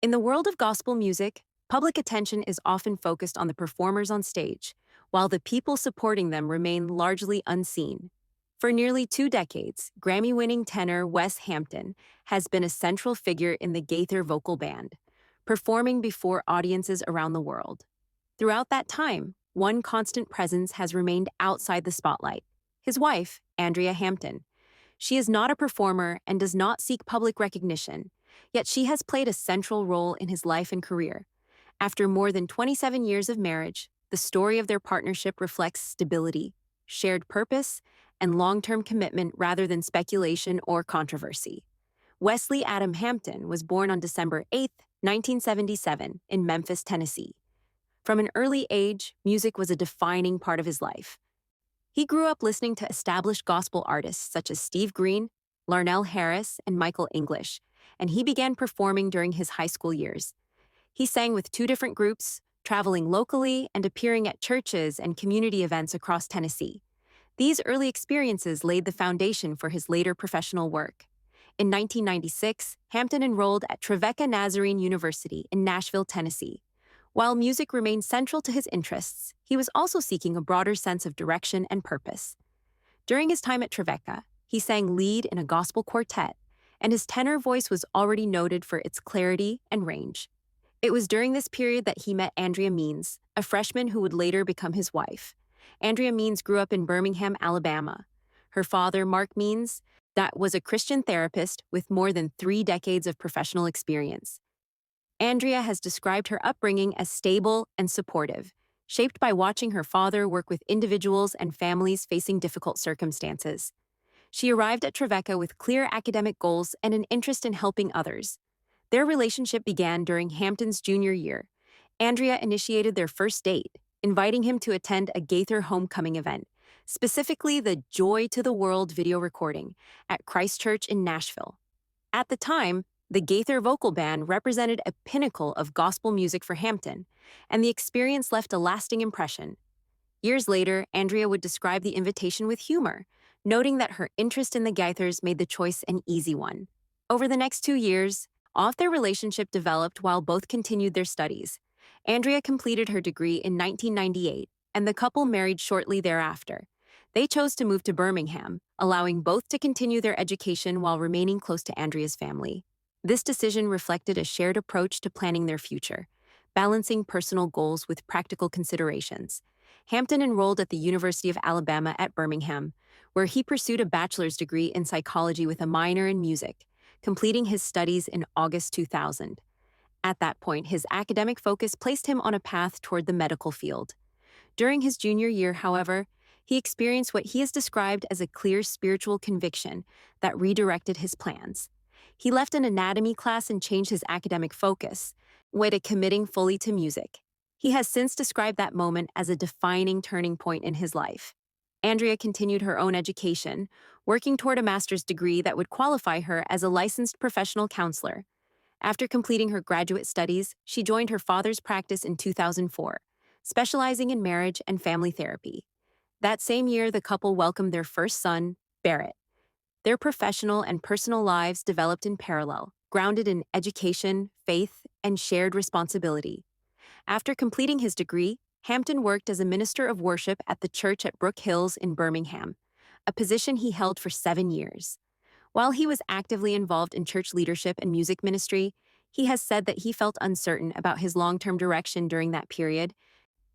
In the world of gospel music, public attention is often focused on the performers on stage, while the people supporting them remain largely unseen. For nearly 2 decades, Grammy-winning tenor Wes Hampton has been a central figure in the Gaither Vocal Band, performing before audiences around the world. Throughout that time, one constant presence has remained outside the spotlight: his wife, Andrea Hampton. She is not a performer and does not seek public recognition, yet she has played a central role in his life and career. After more than 27 years of marriage, the story of their partnership reflects stability, shared purpose, and long-term commitment rather than speculation or controversy. Wesley Adam Hampton was born on December 8, 1977, in Memphis, Tennessee. From an early age, music was a defining part of his life. He grew up listening to established gospel artists such as Steve Green, Larnell Harris, and Michael English, and he began performing during his high school years. He sang with 2 different groups, traveling locally and appearing at churches and community events across Tennessee. These early experiences laid the foundation for his later professional work. In 1996, Hampton enrolled at Trevecca Nazarene University in Nashville, Tennessee. While music remained central to his interests, he was also seeking a broader sense of direction and purpose. During his time at Trevecca, he sang lead in a gospel quartet, and his tenor voice was already noted for its clarity and range. It was during this period that he met Andrea Means, a freshman who would later become his wife. Andrea Means grew up in Birmingham, Alabama. Her father, Mark Means, was a Christian therapist with more than 3 decades of professional experience. Andrea has described her upbringing as stable and supportive, shaped by watching her father work with individuals and families facing difficult circumstances. She arrived at Trevecca with clear academic goals and an interest in helping others. Their relationship began during Hampton's junior year. Andrea initiated their first date, inviting him to attend a Gaither homecoming event, specifically the Joy to the World video recording at Christ Church in Nashville. At the time, the Gaither Vocal Band represented a pinnacle of gospel music for Hampton, and the experience left a lasting impression. Years later, Andrea would describe the invitation with humor, noting that her interest in the Gaithers made the choice an easy one. Over the next 2 years, their relationship developed while both continued their studies. Andrea completed her degree in 1998, and the couple married shortly thereafter. They chose to move to Birmingham, allowing both to continue their education while remaining close to Andrea's family. This decision reflected a shared approach to planning their future, balancing personal goals with practical considerations. Hampton enrolled at the University of Alabama at Birmingham, where he pursued a bachelor's degree in psychology with a minor in music, completing his studies in August 2000. At that point, his academic focus placed him on a path toward the medical field. During his junior year, however, he experienced what he has described as a clear spiritual conviction that redirected his plans. He left an anatomy class and changed his academic focus, committing fully to music. He has since described that moment as a defining turning point in his life. Andrea continued her own education, working toward a master's degree that would qualify her as a licensed professional counselor. After completing her graduate studies, she joined her father's practice in 2004, specializing in marriage and family therapy. That same year, the couple welcomed their first son, Barrett. Their professional and personal lives developed in parallel, grounded in education, faith, and shared responsibility. After completing his degree, Hampton worked as a minister of worship at the church at Brook Hills in Birmingham, a position he held for 7 years. While he was actively involved in church leadership and music ministry, he has said that he felt uncertain about his long-term direction during that period,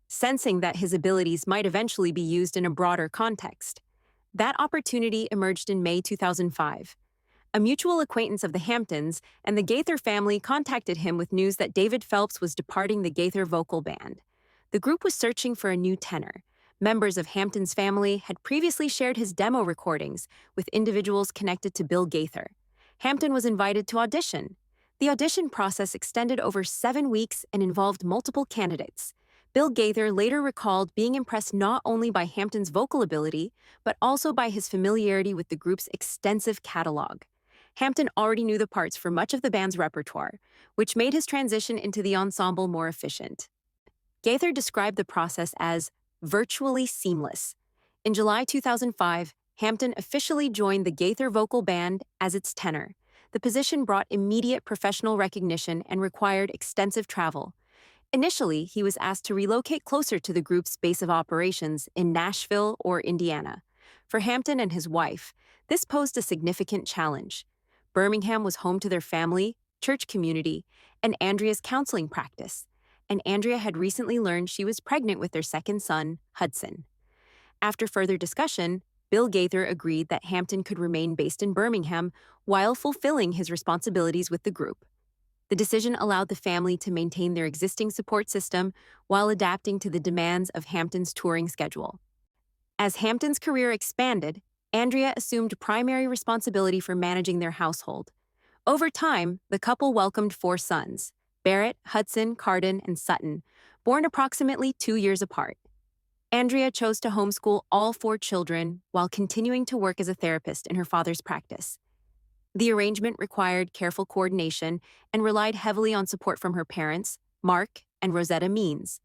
sensing that his abilities might eventually be used in a broader context. That opportunity emerged in May 2005. A mutual acquaintance of the Hamptons and the Gaither family contacted him with news that David Phelps was departing the Gaither Vocal Band. The group was searching for a new tenor. Members of Hampton's family had previously shared his demo recordings with individuals connected to Bill Gaither. Hampton was invited to audition. The audition process extended over 7 weeks and involved multiple candidates. Bill Gaither later recalled being impressed not only by Hampton's vocal ability, but also by his familiarity with the group's extensive catalog. Hampton already knew the parts for much of the band's repertoire, which made his transition into the ensemble more efficient. Gaither described the process as virtually seamless. In July 2005, Hampton officially joined the Gaither Vocal Band as its tenor. The position brought immediate professional recognition and required extensive travel. Initially, he was asked to relocate closer to the group's base of operations in Nashville or Indiana. For Hampton and his wife, this posed a significant challenge. Birmingham was home to their family, church community, and Andrea's counseling practice, and Andrea had recently learned she was pregnant with their second son, Hudson. After further discussion, Bill Gaither agreed that Hampton could remain based in Birmingham while fulfilling his responsibilities with the group. The decision allowed the family to maintain their existing support system while adapting to the demands of Hampton's touring schedule. As Hampton's career expanded, Andrea assumed primary responsibility for managing their household. Over time, the couple welcomed 4 sons, Barrett, Hudson, Carden, and Sutton, born approximately 2 years apart. Andrea chose to homeschool all 4 children while continuing to work as a therapist in her father's practice. The arrangement required careful coordination and relied heavily on support from her parents, Mark and Rosetta Means.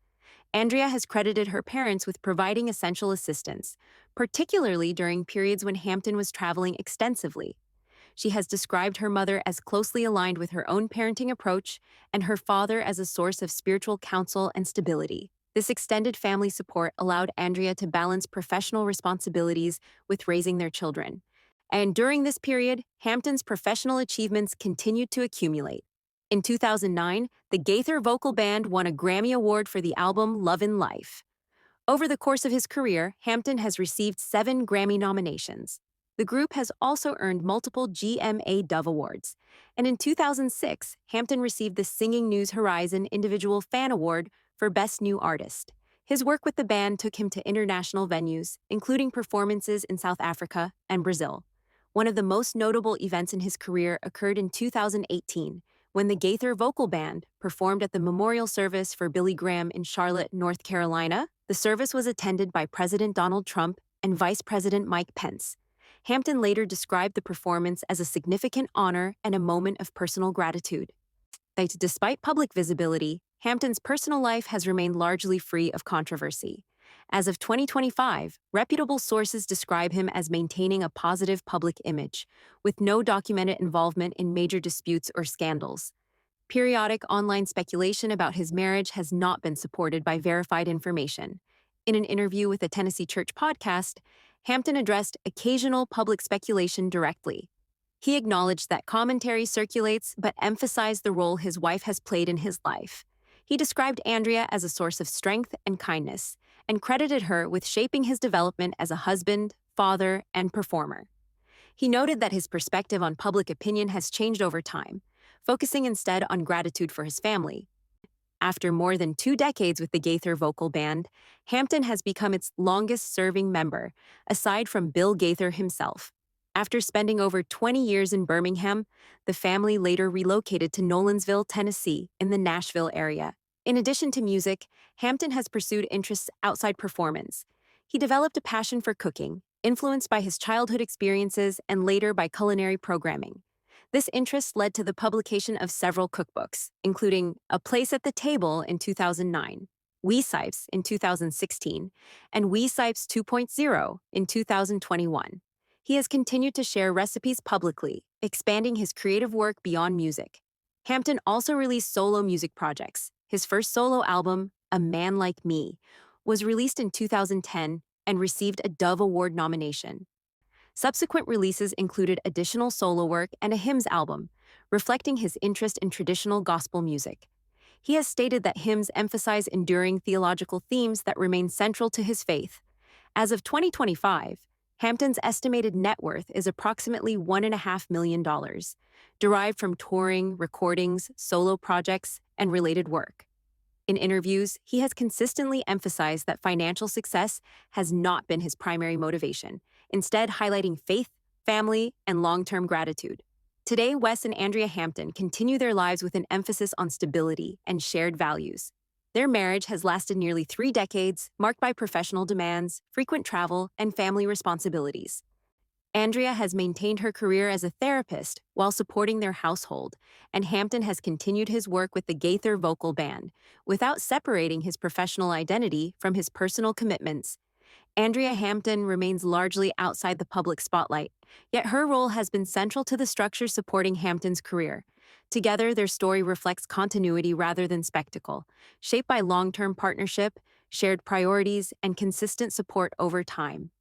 Andrea has credited her parents with providing essential assistance, particularly during periods when Hampton was traveling extensively. She has described her mother as closely aligned with her own parenting approach and her father as a source of spiritual counsel and stability. This extended family support allowed Andrea to balance professional responsibilities with raising their children. And during this period, Hampton's professional achievements continued to accumulate. In 2009, the Gaither Vocal Band won a Grammy Award for the album Lovin' Life. Over the course of his career, Hampton has received 7 Grammy nominations. The group has also earned multiple GMA Dove Awards. And in 2006, Hampton received the Singing News Horizon Individual Fan Award for Best New Artist. His work with the band took him to international venues, including performances in South Africa and Brazil. One of the most notable events in his career occurred in 2018, when the Gaither Vocal Band performed at the memorial service for Billy Graham in Charlotte, North Carolina. The service was attended by President Donald Trump and Vice President Mike Pence. Hampton later described the performance as a significant honor and a moment of personal gratitude. Despite public visibility, Hampton's personal life has remained largely free of controversy. As of 2025, reputable sources describe him as maintaining a positive public image, with no documented involvement in major disputes or scandals. Periodic online speculation about his marriage has not been supported by verified information. In an interview with the Tennessee Church podcast, Hampton addressed occasional public speculation directly. He acknowledged that commentary circulates but emphasized the role his wife has played in his life. He described Andrea as a source of strength and kindness, and credited her with shaping his development as a husband, father, and performer. He noted that his perspective on public opinion has changed over time, focusing instead on gratitude for his family. After more than 2 decades with the Gaither Vocal Band, Hampton has become its longest-serving member, aside from Bill Gaither himself. After spending over 20 years in Birmingham, the family later relocated to Nolensville, Tennessee, in the Nashville area. In addition to music, Hampton has pursued interests outside performance. He developed a passion for cooking, influenced by his childhood experiences and later by culinary programming. This interest led to the publication of several cookbooks, including A Place at the Table in 2009, Wee Sipes in 2016, and Wee Sipes 2.0 in 2021. He has continued to share recipes publicly, expanding his creative work beyond music. Hampton also released solo music projects. His first solo album, A Man Like Me, was released in 2010 and received a Dove Award nomination. Subsequent releases included additional solo work and a hymns album, reflecting his interest in traditional gospel music. He has stated that hymns emphasize enduring theological themes that remain central to his faith. As of 2025, Hampton's estimated net worth is approximately $1.5 million, derived from touring, recordings, solo projects, and related work. In interviews, he has consistently emphasized that financial success has not been his primary motivation, instead highlighting faith, family, and long-term gratitude. Today, Wes and Andrea Hampton continue their lives with an emphasis on stability and shared values. Their marriage has lasted nearly 3 decades, marked by professional demands, frequent travel, and family responsibilities. Andrea has maintained her career as a therapist while supporting their household, and Hampton has continued his work with the Gaither Vocal Band without separating his professional identity from his personal commitments. Andrea Hampton remains largely outside the public spotlight, yet her role has been central to the structure supporting Hampton's career. Together, their story reflects continuity rather than spectacle, shaped by long term partnership, shared priorities, and consistent support over time.